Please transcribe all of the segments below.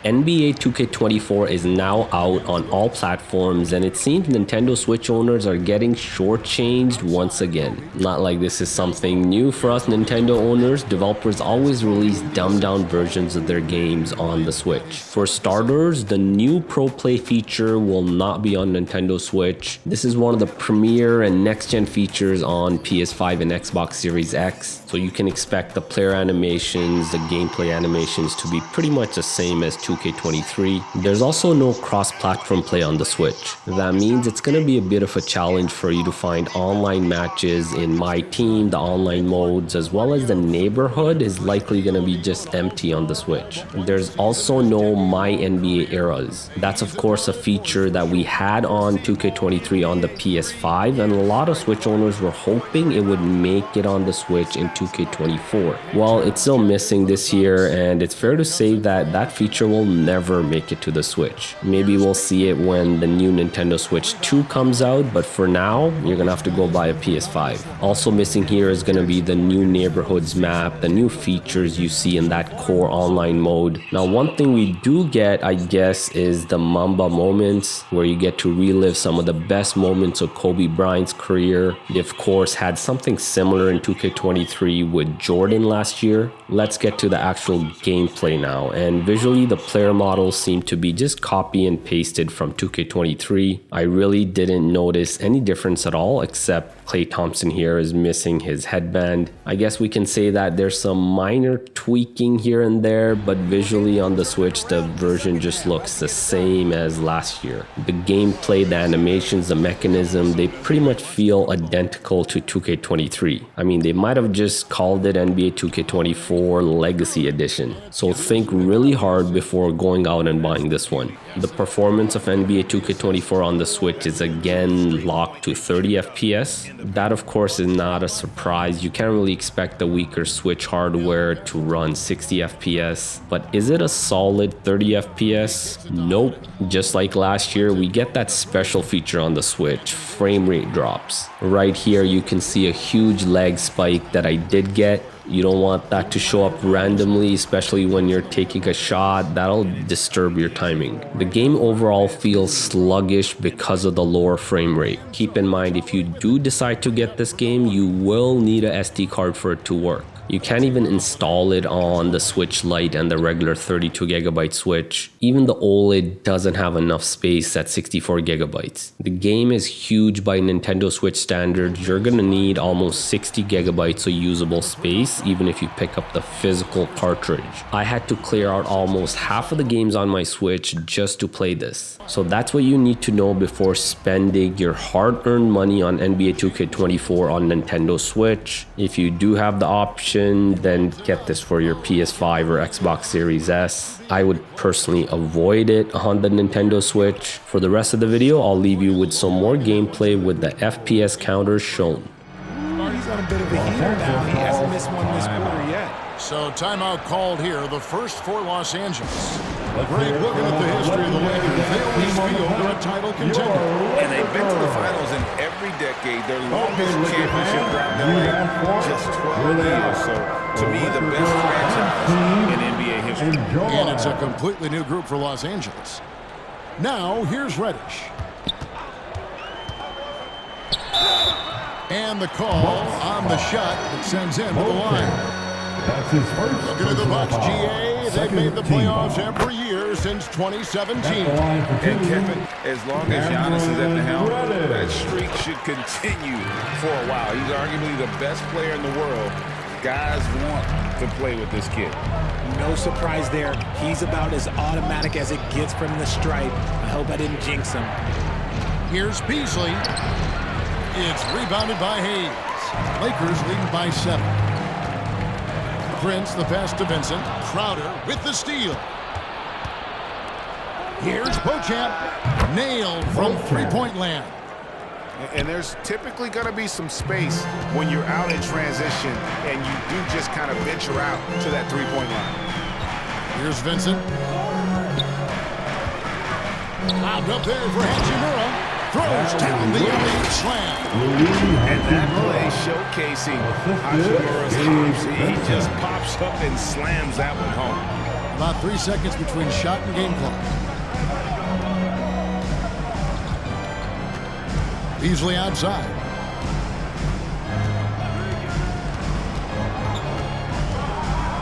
NBA 2K24 is now out on all platforms, and it seems Nintendo Switch owners are getting shortchanged once again. Not like this is something new for us Nintendo owners. Developers always release dumbed-down versions of their games on the Switch. For starters, the new Pro Play feature will not be on Nintendo Switch. This is one of the premier and next-gen features on PS5 and Xbox Series X, so you can expect the player animations, the gameplay animations to be pretty much the same as 2K23. There's also no cross-platform play on the Switch. That means it's going to be a bit of a challenge for you to find online matches in My Team, the online modes, as well as the neighborhood is likely going to be just empty on the Switch. There's also no My NBA eras. That's of course a feature that we had on 2K23 on the PS5, and a lot of Switch owners were hoping it would make it on the Switch in 2K24. Well, it's still missing this year, and it's fair to say that that feature will never make it to the Switch. Maybe we'll see it when the new Nintendo Switch 2 comes out, but for now, you're gonna have to go buy a PS5. Also missing here is gonna be the new neighborhoods map, the new features you see in that core online mode. Now, one thing we do get, I guess, is the Mamba Moments, where you get to relive some of the best moments of Kobe Bryant's career. They, of course, had something similar in 2K23 with Jordan last year. Let's get to the actual gameplay now, and visually, the player models seem to be just copy and pasted from 2K23. I really didn't notice any difference at all, except Klay Thompson here is missing his headband. I guess we can say that there's some minor tweaking here and there, but visually on the Switch, the version just looks the same as last year. The gameplay, the animations, the mechanism, they pretty much feel identical to 2K23. I mean, they might have just called it NBA 2K24 Legacy Edition. So think really hard before going out and buying this one. The performance of NBA 2K24 on the Switch is again locked to 30 FPS. That of course is not a surprise. You can't really expect the weaker Switch hardware to run 60 FPS. But is it a solid 30 FPS? Nope. Just like last year, we get that special feature on the Switch, frame rate drops. Right here you can see a huge lag spike that I did get. You don't want that to show up randomly, especially when you're taking a shot. That'll disturb your timing. The game overall feels sluggish because of the lower frame rate. Keep in mind, if you do decide to get this game, you will need a SD card for it to work. You can't even install it on the Switch Lite and the regular 32GB Switch. Even the OLED doesn't have enough space at 64GB. The game is huge by Nintendo Switch standards. You're gonna need almost 60GB of usable space, even if you pick up the physical cartridge. I had to clear out almost half of the games on my Switch just to play this. So that's what you need to know before spending your hard-earned money on NBA 2K24 on Nintendo Switch. If you do have the option, then get this for your PS5 or Xbox Series S. I would personally avoid it on the Nintendo Switch. For the rest of the video, I'll leave you with some more gameplay with the FPS counters shown. He's on a bit of a heater now. He hasn't missed one this quarter yet. So timeout called here, the first for Los Angeles. Great looking at the history of the Lakers. They always feel they're a title contender. And they've been to the finals in every decade. Their longest championship drought in LA, just 12 years. So, to me, the best franchise in NBA history. And it's a completely new group for Los Angeles. Now, here's Reddish. And the call on the shot that sends him to the line. That's his first. Looking at the Bucks, GA, they've made the playoffs every year since 2017. And Kevin, as long as Giannis is at the helm, that streak should continue for a while. He's arguably the best player in the world. Guys want to play with this kid. No surprise there. He's about as automatic as it gets from the stripe. I hope I didn't jinx him. Here's Beasley. It's rebounded by Hayes. Lakers leading by 7. Prince, the pass to Vincent. Crowder with the steal. Here's Beauchamp. Nailed from three-point land. And there's typically going to be some space when you're out in transition and you do just kind of venture out to that three-point line. Here's Vincent. Lobbed up there for Hachimura. Throws down the alley slam. And that play showcasing Hachimura's hops. He just pops up and slams that one home. About 3 seconds between shot and game clock. Beasley outside.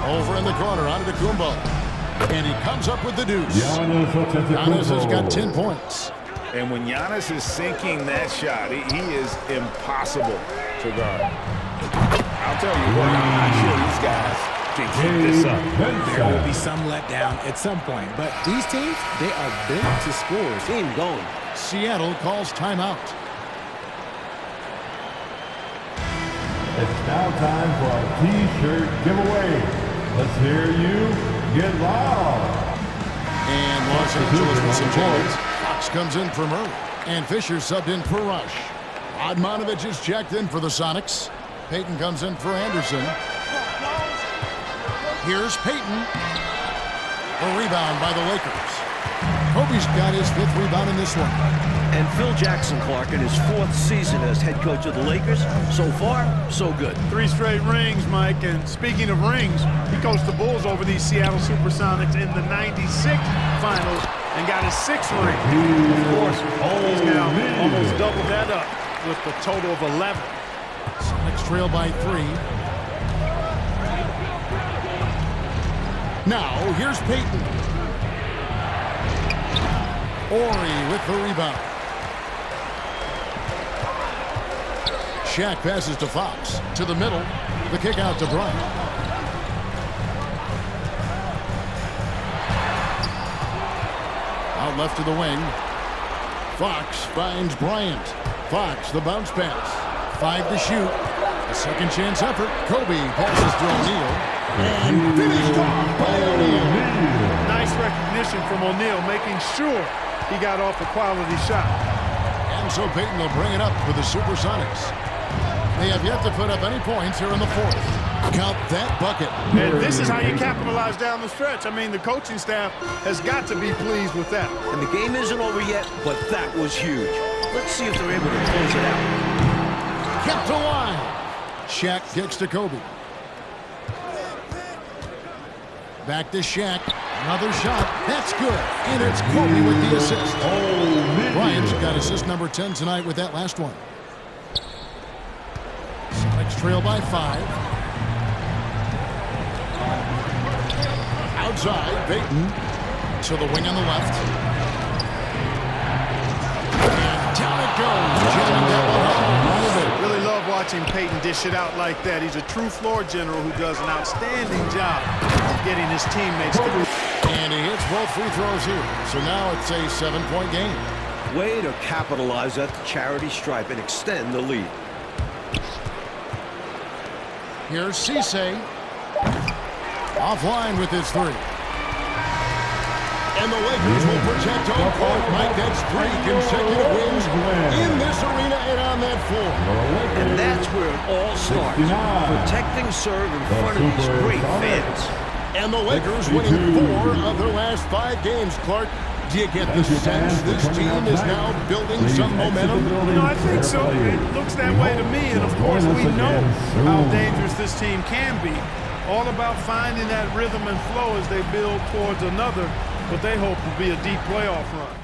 Over in the corner, onto Kumbo. And he comes up with the deuce. Giannis has got 10 points. And when Giannis is sinking that shot, he is impossible to guard. I'll tell you what, I'm not sure these guys can keep this up. There will be some letdown at some point, but these teams, they are built to score. Team going. Seattle calls timeout. It's now time for a T-shirt giveaway. Let's hear you get loud. And Los Angeles with some changes. Fox comes in for Murray. And Fisher subbed in for Rush. Odmanovich is checked in for the Sonics. Payton comes in for Anderson. Here's Payton. A rebound by the Lakers. Kobe's got his 5th rebound in this one. And Phil Jackson, Clark, in his 4th season as head coach of the Lakers. So far, so good. 3 straight rings, Mike. And speaking of rings, he coached the Bulls over these Seattle Supersonics in the '96 finals and got his 6th ring. Of course, he's now almost doubled that up with the total of 11. Sonics trail by 3. Now, here's Payton. Ori with the rebound. Shaq passes to Fox. To the middle. The kick out to Bryant. Out left to the wing. Fox finds Bryant. Fox, the bounce pass. 5 to shoot. A second chance effort. Kobe passes to O'Neal. And finished off by O'Neal. Nice recognition from O'Neal, making sure he got off a quality shot. And so Payton will bring it up for the Supersonics. They have yet to put up any points here in the 4th. Count that bucket. And this is how you capitalize down the stretch. I mean, the coaching staff has got to be pleased with that. And the game isn't over yet, but that was huge. Let's see if they're able to close it out. Kept alive. Shaq kicks to Kobe. Back to Shaq. Another shot. That's good. And it's Kobe with the assist. Bryant's got assist number 10 tonight with that last one. Sonics trail by 5. Outside, Payton to the wing on the left. And down it goes. Jamming that one home. Really love watching Payton dish it out like that. He's a true floor general who does an outstanding job of getting his teammates to. And he hits both free throws here. So now it's a 7-point game. Way to capitalize at the charity stripe and extend the lead. Here's Cisse. Offline with his 3. And the Lakers will protect home court. Mike, that's 3 consecutive wins in this arena and on that floor. And that's where it all starts. Protecting serve in front of these great fans. And the Lakers winning 4 of their last 5 games, Clark. Do you get the sense this team is now building some momentum? You know, I think so. It looks that way to me. And, of course, we know how dangerous this team can be. All about finding that rhythm and flow as they build towards another, what they hope will be a deep playoff run.